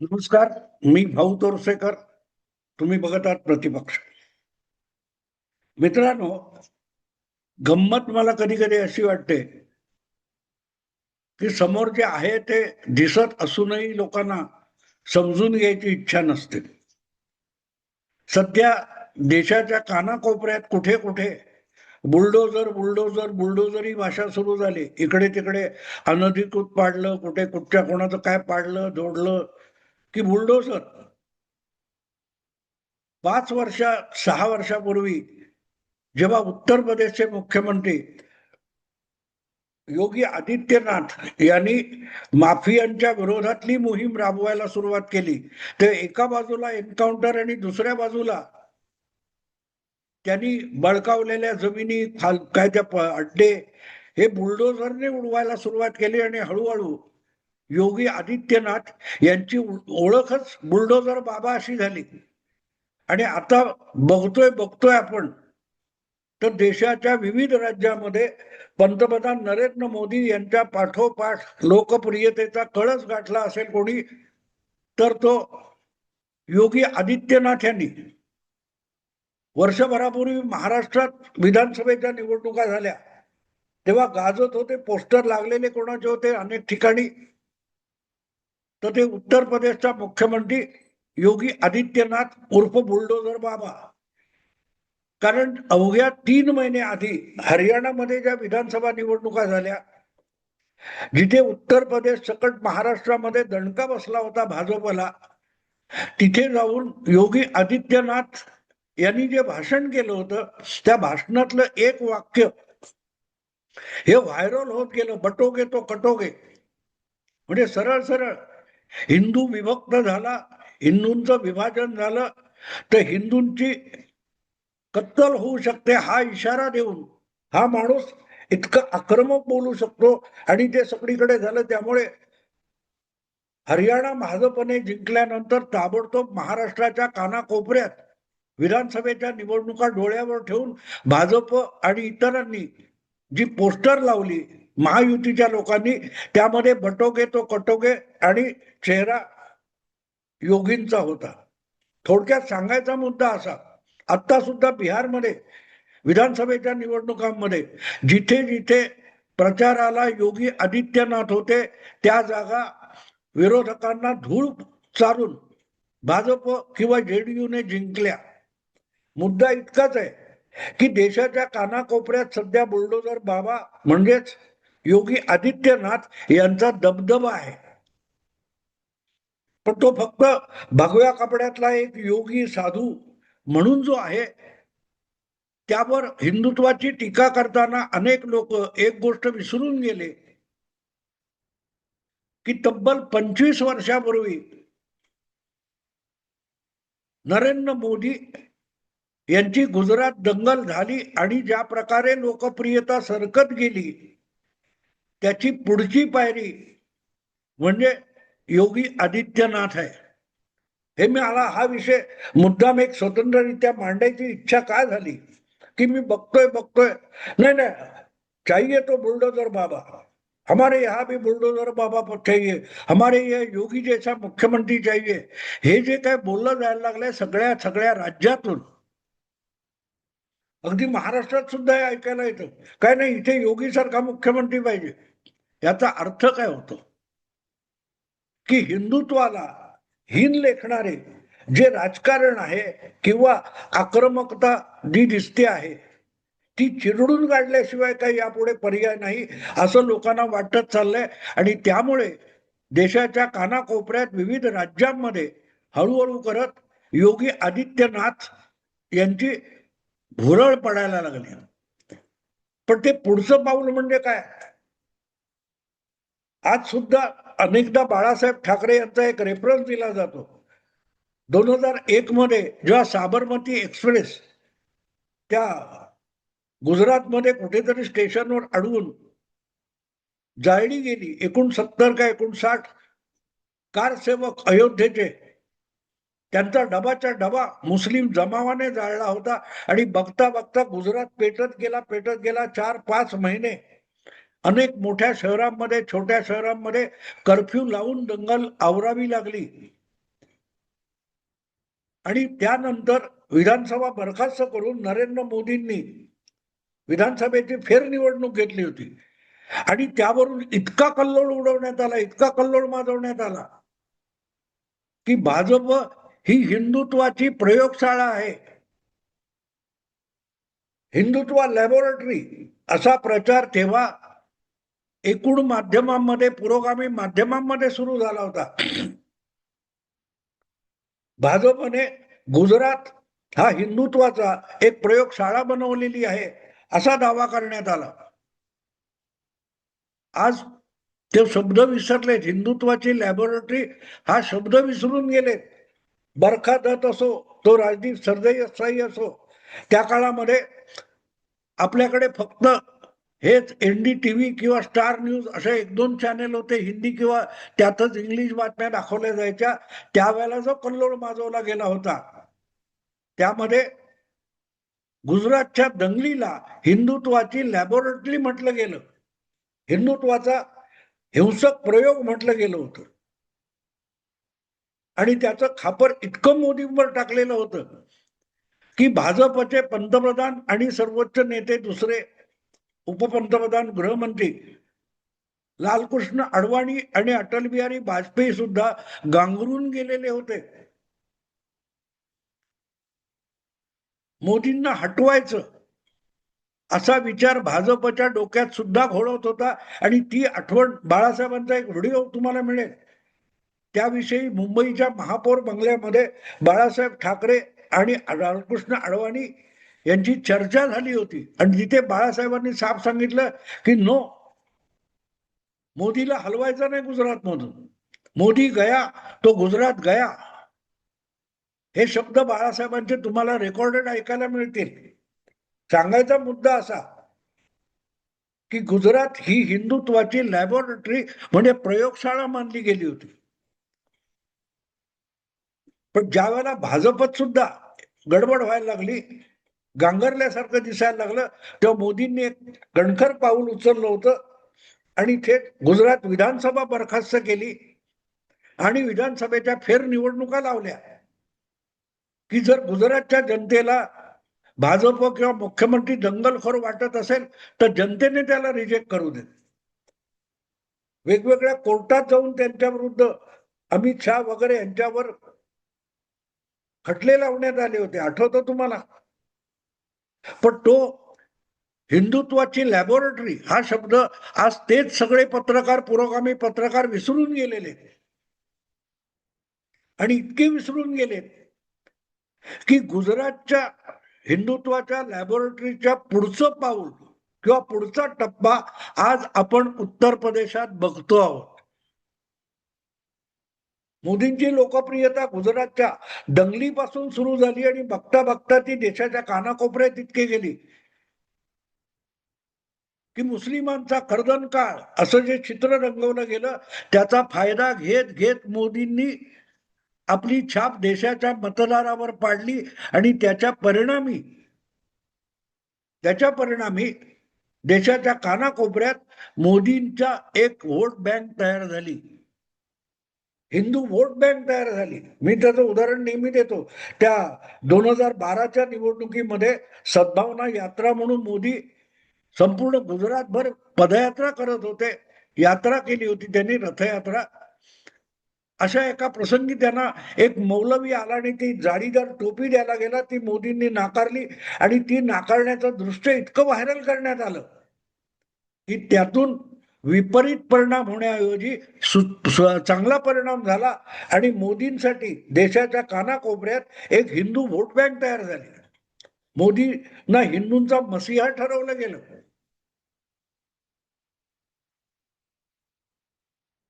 नमस्कार. मी भाऊ तोरसेकर. तुम्ही बघत आहात प्रतिपक्ष. मित्रांनो, गंमत मला कधी कधी अशी वाटते की समोर जे आहे ते दिसत असूनही लोकांना समजून घ्यायची इच्छा नसते. सध्या देशाच्या कानाकोपऱ्यात कुठे कुठे बुलडोजर बुलडोजर बुलडोजर ही भाषा सुरू झाली. इकडे तिकडे अनधिकृत पाडलं, कुठे कुठच्या कोणाचं काय पाडलं जोडलं की बुलडोजर. 5 वर्ष 6 वर्षापूर्वी जेव्हा उत्तर प्रदेशचे मुख्यमंत्री योगी आदित्यनाथ यांनी माफियांच्या विरोधातली मोहीम राबवायला सुरुवात केली, तर एका बाजूला एन्काउंटर आणि दुसऱ्या बाजूला त्यांनी बळकावलेल्या जमिनी काय त्या अड्डे हे बुलडोझरने उडवायला सुरुवात केली. आणि हळूहळू योगी आदित्यनाथ यांची ओळखच बुलडोझर बाबा अशी झाली. आणि आता बघतोय आपण तर देशाच्या विविध राज्यामध्ये पंतप्रधान नरेंद्र मोदी यांच्या पाठोपाठ लोकप्रियतेचा कळस गाठला असेल कोणी, तर तो योगी आदित्यनाथ यांनी. वर्षभरापूर्वी महाराष्ट्रात विधानसभेच्या निवडणुका झाल्या तेव्हा गाजत होते, पोस्टर लागलेले कोणाचे होते अनेक ठिकाणी, तर ते उत्तर प्रदेशचा मुख्यमंत्री योगी आदित्यनाथ उर्फ बुलडोझर बाबा. कारण अवघ्या 3 महिने आधी हरियाणामध्ये ज्या विधानसभा निवडणुका झाल्या, जिथे उत्तर प्रदेश सकट महाराष्ट्रामध्ये दणका बसला होता भाजपला, तिथे जाऊन योगी आदित्यनाथ यांनी जे भाषण केलं होतं त्या भाषणातलं एक वाक्य हे व्हायरल होत गेलं, बटोगे तो कटोगे. म्हणजे सरळ सरळ हिंदू विभक्त झाला, हिंदूंचं विभाजन झालं तर हिंदूंची कत्तल होऊ शकते हा इशारा देऊन हा माणूस इतकं आक्रमक बोलू शकतो. आणि ते सगळीकडे झालं. त्यामुळे हरियाणा भाजपने जिंकल्यानंतर ताबडतोब महाराष्ट्राच्या कानाकोपऱ्यात विधानसभेच्या निवडणुका डोळ्यावर ठेवून भाजप आणि इतरांनी जी पोस्टर लावली महायुतीच्या लोकांनी, त्यामध्ये बटोगे तो कटोगे आणि चेहरा योगींचा होता. थोडक्यात सांगायचा मुद्दा असा, आता सुद्धा बिहारमध्ये विधानसभेच्या निवडणुकांमध्ये जिथे जिथे प्रचाराला योगी आदित्यनाथ होते त्या जागा विरोधकांना धूळ चारून भाजप किंवा जेडीयूने जिंकल्या. मुद्दा इतकाच आहे की देशाच्या कानाकोपऱ्यात सध्या बुलडोझर बाबा म्हणजेच योगी आदित्यनाथ यांचा दबदबा आहे. पण तो फक्त भगव्या कपड्यातला एक योगी साधू म्हणून जो आहे, त्यावर हिंदुत्वाची टीका करताना अनेक लोक एक गोष्ट विसरून गेले की तब्बल 25 वर्षापूर्वी नरेंद्र मोदी यांची गुजरात दंगल झाली आणि ज्या प्रकारे लोकप्रियता सरकत गेली त्याची पुढची पायरी म्हणजे योगी आदित्यनाथ आहे. हे मला हा विषय मुद्दाम एक स्वतंत्ररित्या मांडायची इच्छा काय झाली कि मी बघतोय नहीं नहीं चाहिए तो बुलडोजर बाबा, हमारे यहाँ भी बुलडोजर बाबा चाहिए, हमारे ये योगी जैसा मुख्यमंत्री चाहिए. हे जे काय बोललं जायला लागलंय सगळ्या सगळ्या राज्यातून, अगदी महाराष्ट्रात सुद्धा हे ऐकायला येतं काय नाही इथे योगी सारखा मुख्यमंत्री पाहिजे. याचा अर्थ काय होतो की हिंदुत्वाला हीन लेखणारे जे राजकारण आहे किंवा आक्रमकता जी दिसते आहे ती चिरडून काढल्याशिवाय काही यापुढे पर्याय नाही असं लोकांना वाटत चाललंय. आणि त्यामुळे देशाच्या कानाकोपऱ्यात विविध राज्यांमध्ये हळूहळू करत योगी आदित्यनाथ यांची भुरळ पडायला लागली. पण ते पुढचं पाऊल म्हणजे काय? आज सुद्धा अनेकदा बाळासाहेब ठाकरे यांचा एक रेफरन्स दिला जातो. 2001 मध्ये जेव्हा साबरमती एक्सप्रेस त्या गुजरातमध्ये कुठेतरी स्टेशनवर अडवून जाळली गेली, 69 का 59 कारसेवक अयोध्येचे, त्यांचा डबाच्या डबा मुस्लिम जमावाने जाळला होता. आणि बघता बघता गुजरात पेटत गेला 4-5 महिने. अनेक मोठ्या शहरांमध्ये छोट्या शहरांमध्ये कर्फ्यू लावून दंगल आवरावी लागली. आणि त्यानंतर विधानसभा बरखास्त करून नरेंद्र मोदींनी विधानसभेची फेरनिवडणूक घेतली होती आणि त्यावरून इतका कल्लोळ उडवण्यात आला, इतका कल्लोळ माजवण्यात आला की भाजप ही हिंदुत्वाची प्रयोगशाळा आहे, हिंदुत्व लॅबोरेटरी असा प्रचार तेव्हा एकूण माध्यमांमध्ये, पुरोगामी माध्यमांमध्ये सुरू झाला होता. भाजपने गुजरात हा हिंदुत्वाचा एक प्रयोगशाळा बनवलेली आहे असा दावा करण्यात आला. आज ते शब्द विसरलेत, हिंदुत्वाची लॅबोरेटरी हा शब्द विसरून गेलेत. बरखा दत्त असो, तो राजदीप सरदेसाई असो, त्या काळामध्ये आपल्याकडे फक्त हेच NDTV किंवा स्टार न्यूज असे 1-2 चॅनेल होते, हिंदी किंवा त्यातच इंग्लिश बातम्या दाखवल्या जायच्या. त्यावेळेला जो कल्लोळ माजवला गेला होता त्यामध्ये गुजरातच्या दंगलीला हिंदुत्वाची लॅबोरेटरी म्हटलं गेलं, हिंदुत्वाचा हिंसक प्रयोग म्हटलं गेलं होतं आणि त्याचं खापर इतकं मोदींवर टाकलेलं होतं की भाजपचे पंतप्रधान आणि सर्वोच्च नेते दुसरे उपपंतप्रधान गृहमंत्री लालकृष्ण अडवाणी आणि अटल बिहारी वाजपेयी सुद्धा गांगरून गेलेले होते. मोदींना हटवायचं असा विचार भाजपच्या डोक्यात सुद्धा घोळत होता आणि ती आठवण बाळासाहेबांचा एक व्हिडिओ तुम्हाला मिळेल. त्याविषयी मुंबईच्या महापौर बंगल्यामध्ये बाळासाहेब ठाकरे आणि लालकृष्ण अडवाणी यांची चर्चा झाली होती आणि तिथे बाळासाहेबांनी साफ सांगितलं की नो, मोदीला हलवायचा नाही गुजरात मधून, मोदी गया तो गुजरात गया. हे शब्द बाळासाहेबांचे तुम्हाला रेकॉर्डेड ऐकायला मिळतील. सांगायचा मुद्दा असा की गुजरात ही हिंदुत्वाची लॅबोरेटरी म्हणजे प्रयोगशाळा मानली गेली होती. पण ज्या वेळेला भाजपत सुद्धा गडबड व्हायला लागली, गांगरल्यासारखं दिसायला लागलं, तेव्हा मोदींनी एक गणखर पाऊल उचललं होतं आणि थेट गुजरात विधानसभा बरखास्त केली आणि विधानसभेच्या फेरनिवडणुका लावल्या की जर गुजरातच्या जनतेला भाजप किंवा मुख्यमंत्री दंगलखोर वाटत असेल तर जनतेने त्याला रिजेक्ट करू दे. वेगवेगळ्या कोर्टात जाऊन त्यांच्या विरुद्ध अमित शहा वगैरे यांच्यावर खटले लावण्यात आले होते, आठवतं तुम्हाला? पण तो हिंदुत्वाची लॅबोरेटरी हा शब्द आज तेच सगळे पत्रकार, पुरोगामी पत्रकार विसरून गेलेले आणि इतके विसरून गेलेत की गुजरातच्या हिंदुत्वाच्या लॅबोरेटरीच्या पुढचं पाऊल किंवा पुढचा टप्पा आज आपण उत्तर प्रदेशात बघतो आहोत. मोदींची लोकप्रियता गुजरातच्या दंगलीपासून सुरू झाली आणि बघता बघता ती देशाच्या कानाकोपऱ्यात इतके गेली की मुस्लिमांचा कर्दन काळ असं जे चित्र रंगवलं गेलं त्याचा फायदा घेत घेत मोदींनी आपली छाप देशाच्या मतदारावर पाडली आणि त्याच्या परिणामी देशाच्या कानाकोपऱ्यात मोदींचा एक वोट बँक तयार झाली, हिंदू वोट बँक तयार झाली. मी त्याचं उदाहरण नेहमी देतो. त्या 2012च्या निवडणुकीमध्ये सद्भावना यात्रा म्हणून मोदी संपूर्ण गुजरातभर पदयात्रा करत होते, यात्रा केली होती त्यांनी, रथयात्रा. अशा एका प्रसंगी त्यांना एक मौलवी आला आणि ती जाळीदार टोपी द्यायला गेला, ती मोदींनी नाकारली आणि ती नाकारण्याचं दृश्य इतकं व्हायरल करण्यात आलं की त्यातून विपरीत परिणाम होण्याऐवजी चांगला परिणाम झाला आणि मोदींसाठी देशाच्या कानाकोपऱ्यात एक हिंदू वोट बँक तयार झाली. मोदींना हिंदूंचा मसीहा ठरवलं गेलं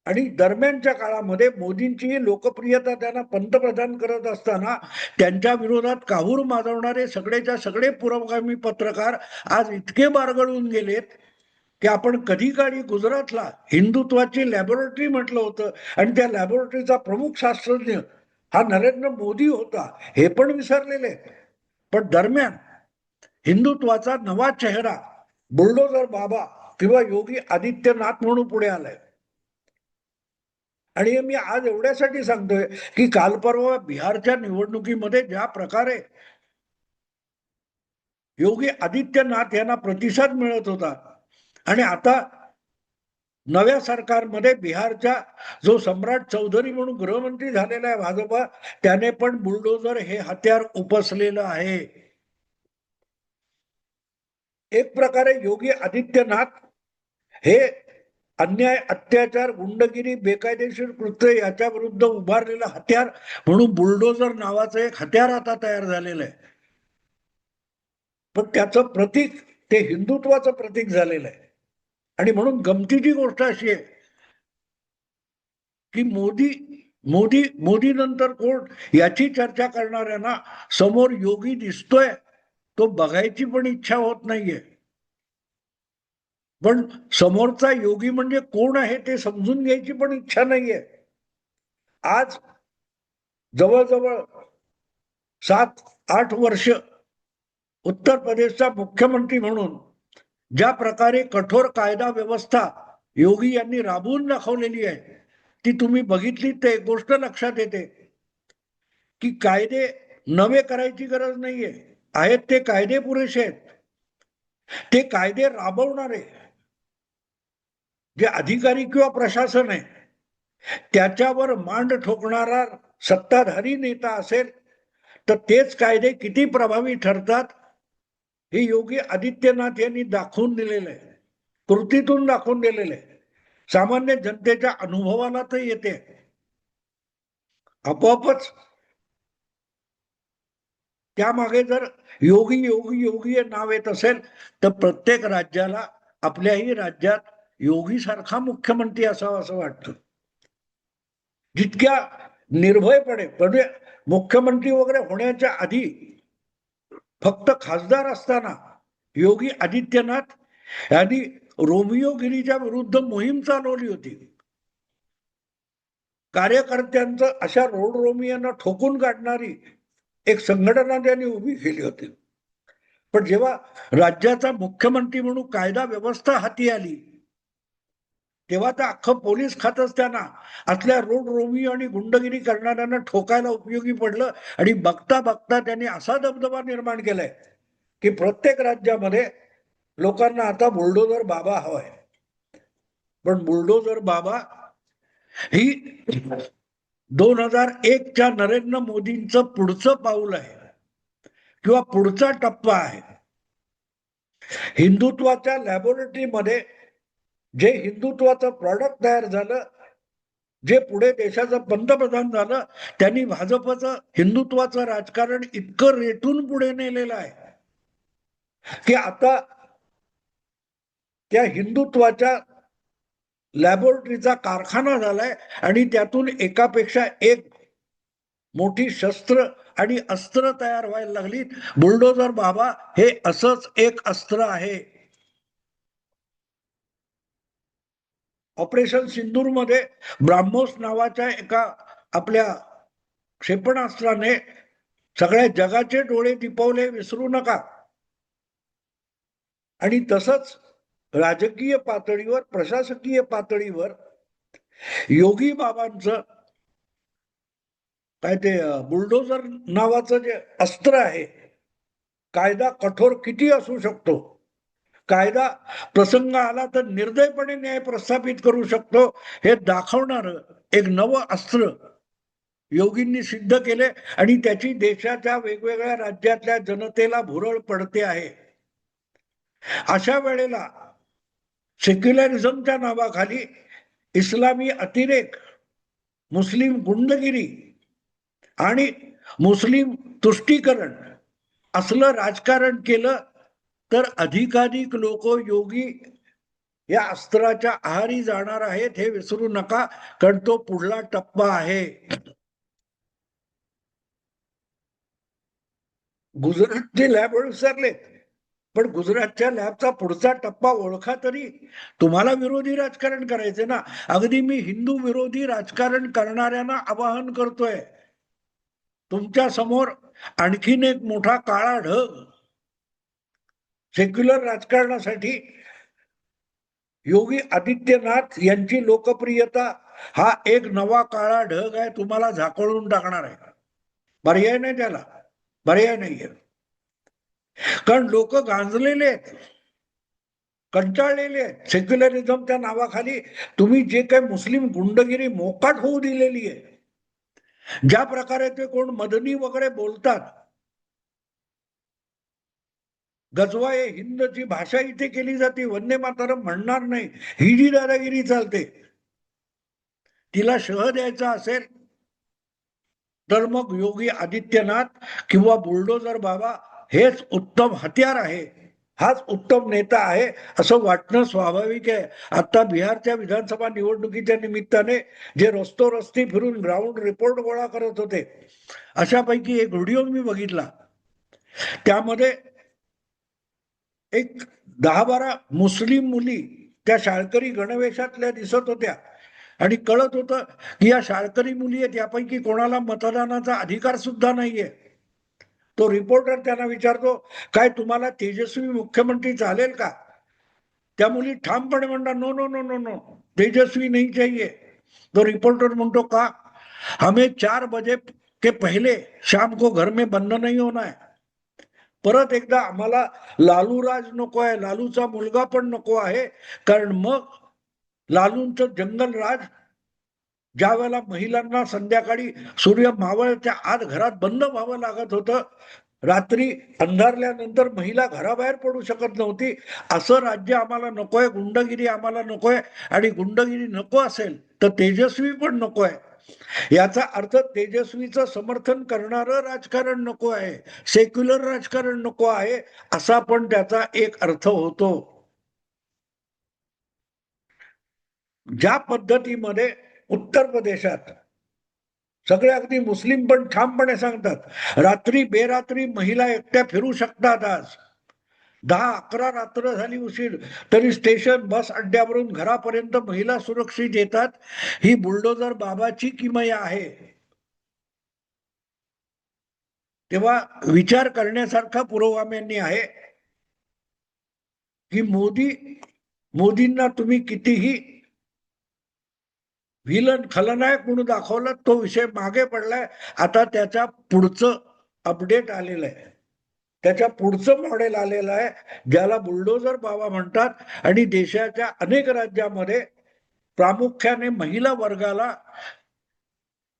आणि दरम्यानच्या काळामध्ये मोदींची लोकप्रियता त्यांना पंतप्रधान करत असताना त्यांच्या विरोधात काहूर माजवणारे सगळेच्या सगळे पुरोगामी पत्रकार आज इतके बारगळून गेलेत की आपण कधी काळी गुजरातला हिंदुत्वाची लॅबोरेटरी म्हटलं होतं आणि त्या लॅबोरेटरीचा प्रमुख शास्त्रज्ञ हा नरेंद्र मोदी होता हे पण विसरलेले. पण दरम्यान हिंदुत्वाचा नवा चेहरा बुलडोजर बाबा किंवा योगी आदित्यनाथ म्हणून पुढे आलाय आणि मी आज एवढ्यासाठी सांगतोय की काल परवा बिहारच्या निवडणुकीमध्ये ज्या प्रकारे योगी आदित्यनाथ यांना प्रतिसाद मिळत होता आणि आता नव्या सरकारमध्ये बिहारच्या जो सम्राट चौधरी म्हणून गृहमंत्री झालेला आहे भाजपा, त्याने पण बुलडोजर हे हत्यार उपसलेलं आहे. एक प्रकारे योगी आदित्यनाथ हे अन्याय, अत्याचार, गुंडगिरी, बेकायदेशीर कृत्य याच्या विरुद्ध उभारलेलं हत्यार म्हणून बुलडोजर नावाचं एक हत्यार आता तयार झालेलं आहे. पण त्याचं प्रतीक ते हिंदुत्वाचं प्रतीक झालेलं आहे. आणि म्हणून गमतीची गोष्ट अशी आहे की मोदी नंतर कोण याची चर्चा करणाऱ्यांना समोर योगी दिसतोय, तो बघायची पण इच्छा होत नाहीये. पण समोरचा योगी म्हणजे कोण आहे ते समजून घ्यायची पण इच्छा नाहीये. आज जवळजवळ 7-8 वर्ष उत्तर प्रदेशचा मुख्यमंत्री म्हणून ज्या प्रकारे कठोर कायदा व्यवस्था योगी यांनी राबवून दाखवलेली आहे, ती तुम्ही बघितली तर एक गोष्ट लक्षात येते की कायदे नवे करायची गरज नाहीये. आहेत ते कायदे पुरेसे आहेत. ते कायदे राबवणारे जे अधिकारी किंवा प्रशासन आहे, त्याच्यावर मांड ठोकणारा सत्ताधारी नेता असेल तर तेच कायदे किती प्रभावी ठरतात हे योगी आदित्यनाथ यांनी दाखवून दिलेलं आहे, कृतीतून दाखवून दिलेलं आहे. सामान्य जनतेच्या अनुभवाला तर येते. आपोआपच त्यामागे जर योगी योगी योगी हे नाव येत असेल तर प्रत्येक राज्याला आपल्याही राज्यात योगी सारखा मुख्यमंत्री असावा असं वाटतं. जितक्या निर्भयपणे, म्हणजे मुख्यमंत्री वगैरे होण्याच्या आधी फक्त खासदार असताना योगी आदित्यनाथ यांनी रोमियोगिरीच्या विरुद्ध मोहीम चालवली होती. कार्यकर्त्यांचं अशा रोड रोमियांना ठोकून काढणारी एक संघटना त्यांनी उभी केली होती. पण जेव्हा राज्याचा मुख्यमंत्री म्हणून कायदा व्यवस्था हाती आली तेव्हा तर अख्खं पोलीस खातच त्यांना असल्या रोड रोमियो आणि गुंडगिरी करणाऱ्यांना ठोकायला उपयोगी पडलं. आणि बघता बघता त्यांनी असा दबदबा निर्माण केलाय की प्रत्येक राज्यामध्ये लोकांना आता बुलडोजर बाबा हवाय. पण बुलडोजर बाबा ही 2001च्या नरेंद्र मोदींचं पुढचं पाऊल आहे किंवा पुढचा टप्पा आहे. हिंदुत्वाच्या लॅबोरेटरीमध्ये जे हिंदुत्वाचं प्रॉडक्ट तयार झालं, जे पुढे देशाचं पंतप्रधान झालं, त्यांनी भाजपचं हिंदुत्वाचं राजकारण इतकं रेटून पुढे नेलेलं आहे की आता त्या हिंदुत्वाच्या लॅबोरेटरीचा कारखाना झालाय आणि त्यातून एकापेक्षा एक मोठी शस्त्र आणि अस्त्र तयार व्हायला लागली. बुलडोजर बाबा हे असंच एक अस्त्र आहे. ऑपरेशन सिंदूर मध्ये ब्राह्मोस नावाच्या एका आपल्या क्षेपणास्त्राने सगळ्या जगाचे डोळे दिपवले, विसरू नका. आणि तसंच राजकीय पातळीवर, प्रशासकीय पातळीवर योगी बाबांचं काय ते बुलडोजर नावाचं जे अस्त्र आहे, कायदा कठोर किती असू शकतो, कायदा प्रसंग आला तर निर्दयपणे न्याय प्रस्थापित करू शकतो, हे दाखवणारं एक नवं अस्त्र योगींनी सिद्ध केले. आणि त्याची देशाच्या वेगवेगळ्या राज्यातल्या जनतेला भुरळ पडते आहे. अशा वेळेला सेक्युलरिझमच्या नावाखाली इस्लामी अतिरेक, मुस्लिम गुंडगिरी आणि मुस्लिम तुष्टीकरण असलं राजकारण केलं तर अधिकाधिक लोक योगी या अस्त्राच्या आहारी जाणार आहेत, हे विसरू नका. कारण तो पुढला टप्पा आहे. गुजरातची लॅब विसरले, पण गुजरातच्या लॅबचा पुढचा टप्पा ओळखा तरी. तुम्हाला विरोधी राजकारण करायचे ना. अगदी मी हिंदू विरोधी राजकारण करणाऱ्यांना आवाहन करतोय, तुमच्या समोर आणखीन एक मोठा काळा ढग सेक्युलर राजकारणासाठी योगी आदित्यनाथ यांची लोकप्रियता हा एक नवा काळा ढग आहे, तुम्हाला झाकळून टाकणार आहे. पर्याय नाही त्याला, पर्याय नाहीये. कारण लोक गांजलेले आहेत, कंटाळलेले आहेत. सेक्युलरिझमच्या नावाखाली तुम्ही जे काही मुस्लिम गुंडगिरी मोकाट होऊ दिलेली आहे, ज्या प्रकारे ते कोण मदनी वगैरे बोलतात, गजवाये हिंदची भाषा इथे केली जाते, वंदे मातरम म्हणणार नाही, ही जी दादागिरी चालते, तिला शह द्यायचा असेल तर मग योगी आदित्यनाथ किंवा बुलडोजर बाबा हेच उत्तम हत्यार आहे, हाच उत्तम नेता आहे असं वाटणं स्वाभाविक आहे. आता बिहारच्या विधानसभा निवडणुकीच्या निमित्ताने जे रस्ती फिरून ग्राउंड रिपोर्ट गोळा करत होते, अशापैकी एक व्हिडिओ मी बघितला. त्यामध्ये एक 10-12 मुस्लिम मुली त्या शाळकरी गणवेशातल्या दिसत होत्या आणि कळत होतं की या शाळकरी मुली आहेत, यापैकी कोणाला मतदानाचा अधिकार सुद्धा नाहीये. तो रिपोर्टर त्यांना विचारतो, काय तुम्हाला तेजस्वी मुख्यमंत्री चालेल का? त्या मुली ठामपणे म्हणतात, no no no no no, Tejasvi नहीं चाहिए. तो रिपोर्टर म्हणतो, का? हमें 4 बजे के पहले शाम को घर में बंद नहीं होना है. परत एकदा आम्हाला लालूराज नको आहे, लालूचा मुलगा पण नको आहे. कारण मग लालूंचं जंगल राज, ज्या वेळेला महिलांना संध्याकाळी सूर्य मावळच्या आत घरात बंद व्हावं लागत होतं, रात्री अंधारल्यानंतर महिला घराबाहेर पडू शकत नव्हती, असं राज्य आम्हाला नकोय, गुंडगिरी आम्हाला नकोय. आणि गुंडगिरी नको असेल तर तेजस्वी पण नको आहे. याचा अर्थ तेजस्वीचं समर्थन करणारं राजकारण नको आहे, सेक्युलर राजकारण नको आहे, असा पण त्याचा एक अर्थ होतो. ज्या पद्धतीमध्ये उत्तर प्रदेशात सगळे अगदी मुस्लिम पण ठामपणे सांगतात, रात्री बेरात्री महिला एकट्या फिरू शकतात. आज 10-11 रात्र झाली उशीर तरी स्टेशन बस अड्ड्यावरून घरापर्यंत महिला सुरक्षित येतात. ही बुलडोजर बाबाची किमया आहे. तेव्हा विचार करण्यासारखा पुरोगाम्यांनी आहे की मोदींना तुम्ही कितीही व्हिलन खलनायक म्हणून दाखवलं, तो विषय मागे पडलाय. आता त्याच्या पुढचं अपडेट आलेलं आहे, त्याच्या पुढचं मॉडेल आलेलं आहे, ज्याला बुलडोजर बाबा म्हणतात. आणि देशाच्या अनेक राज्यामध्ये प्रामुख्याने महिला वर्गाला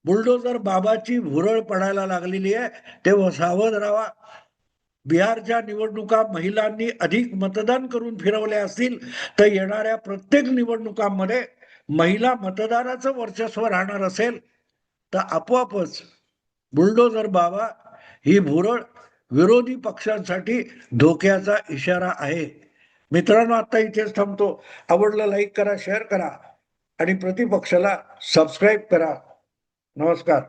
बुलडोजर बाबाची भुरळ पडायला लागलेली आहे. तेव्हा सावध राहा. बिहारच्या निवडणुका महिलांनी अधिक मतदान करून फिरवल्या असतील तर येणाऱ्या प्रत्येक निवडणुकांमध्ये महिला मतदाराचं वर्चस्व राहणार असेल तर आपोआपच बुलडोजर बाबा ही भुरळ विरोधी पक्षांसाठी धोक्याचा इशारा आहे. मित्रांनो, आता इथेच थांबतो. आवडलं लाईक करा, शेअर करा आणि प्रतिपक्षाला सबस्क्राईब करा. नमस्कार.